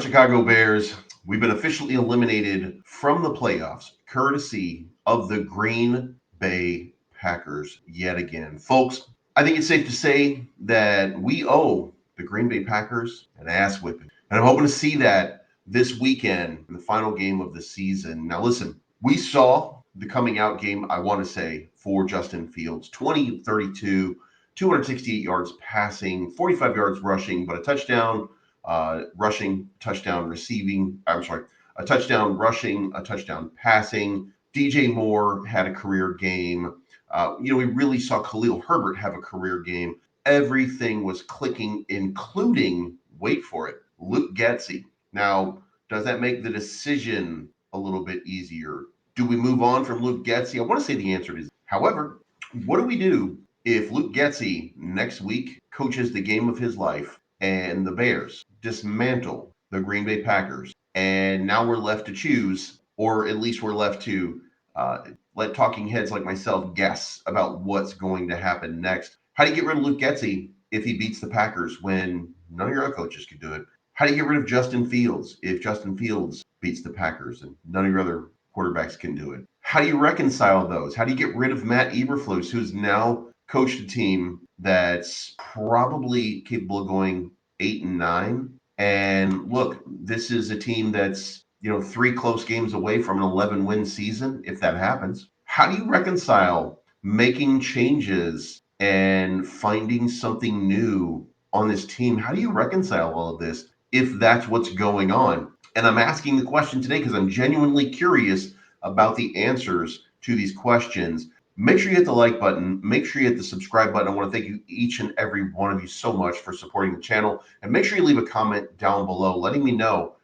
out, Chicago Bears. We've been officially eliminated from the playoffs, courtesy of the Green Bay Packers yet again. Folks, I think it's safe to say that we owe the Green Bay Packers an ass whipping. And I'm hoping to see that this weekend in the final game of the season. Now, listen, we saw the coming out game, I want to say, for Justin Fields 20-32, 268 yards passing, 45 yards rushing, but a touchdown rushing, touchdown receiving. I'm sorry, a touchdown rushing, a touchdown passing. DJ Moore had a career game. We really saw Khalil Herbert have a career game. Everything was clicking, including, wait for it, Luke Getsy. Now, does that make the decision a little bit easier? Do we move on from Luke Getsy? I want to say the answer is. However, what do we do if Luke Getsy next week coaches the game of his life and the Bears dismantle the Green Bay Packers, and now we're left to choose, or at least we're left to let talking heads like myself guess about what's going to happen next? How do you get rid of Luke Getsy if he beats the Packers when none of your other coaches can do it? How do you get rid of Justin Fields if Justin Fields beats the Packers and none of your other quarterbacks can do it? How do you reconcile those? How do you get rid of Matt Eberflus, who's now coached a team that's probably capable of going 8-9? And look, this is a team that's, 3 close games away from an 11-win season, if that happens. How do you reconcile making changes and finding something new on this team? How do you reconcile all of this if that's what's going on? And I'm asking the question today because I'm genuinely curious about the answers to these questions. Make sure you hit the like button. Make sure you hit the subscribe button. I want to thank you, each and every one of you, so much for supporting the channel. And make sure you leave a comment down below letting me know.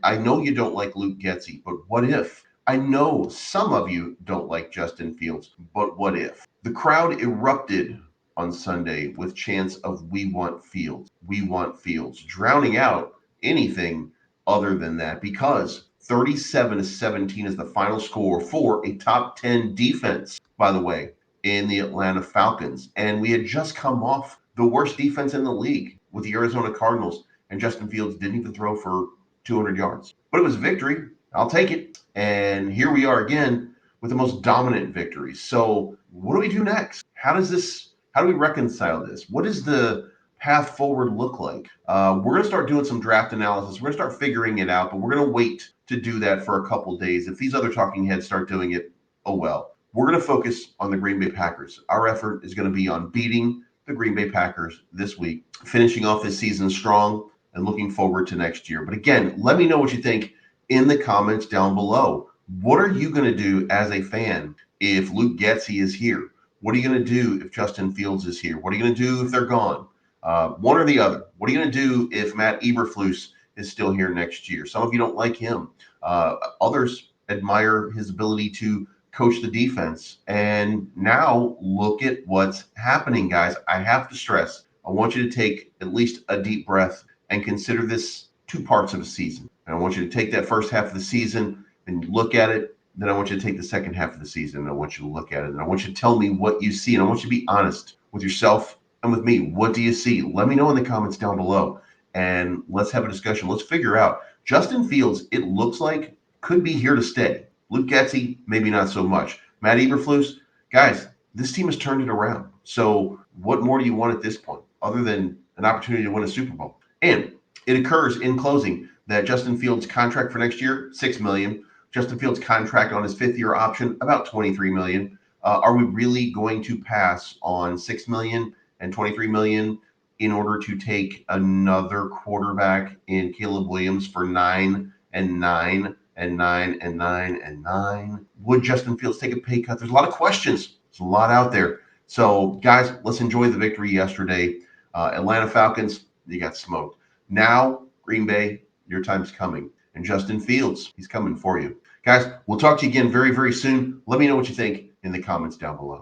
I know you don't like Luke Getsy, but what if? I know some of you don't like Justin Fields, but what if? The crowd erupted on Sunday with chants of "We want Fields, we want Fields," drowning out anything other than that, because 37-17 is the final score for a top 10 defense, by the way, in the Atlanta Falcons. And we had just come off the worst defense in the league with the Arizona Cardinals, and Justin Fields didn't even throw for 200 yards. But it was victory. I'll take it. And here we are again with the most dominant victory. So what do we do next? How do we reconcile this? What does the path forward look like? We're going to start doing some draft analysis. We're going to start figuring it out, but we're going to wait to do that for a couple days. If these other talking heads start doing it, oh well. We're going to focus on the Green Bay Packers. Our effort is going to be on beating the Green Bay Packers this week, finishing off this season strong, and looking forward to next year. But again, let me know what you think in the comments down below. What are you going to do as a fan if Luke Getsy is here? What are you going to do if Justin Fields is here? What are you going to do if they're gone? One or the other. What are you going to do if Matt Eberflus is still here next year? Some of you don't like him. Others admire his ability to coach the defense. And now look at what's happening, guys. I have to stress, I want you to take at least a deep breath and consider this 2 parts of a season. And I want you to take that first half of the season and look at it. Then I want you to take the second half of the season and I want you to look at it. And I want you to tell me what you see. And I want you to be honest with yourself and with me. What do you see? Let me know in the comments down below. And let's have a discussion. Let's figure out. Justin Fields, it looks like, could be here to stay. Luke Getsy, maybe not so much. Matt Eberflus, guys, this team has turned it around. So what more do you want at this point other than an opportunity to win a Super Bowl? And it occurs in closing that Justin Fields' contract for next year, $6 million. Justin Fields' contract on his 5th-year option, about $23 million. Are we really going to pass on $6 million and $23 million in order to take another quarterback in Caleb Williams for 9 and 9 and 9 and 9 and 9? Would Justin Fields take a pay cut? There's a lot of questions. There's a lot out there. So, guys, let's enjoy the victory yesterday. Atlanta Falcons, you got smoked. Now, Green Bay, your time's coming. And Justin Fields, he's coming for you. Guys, we'll talk to you again very, very soon. Let me know what you think in the comments down below.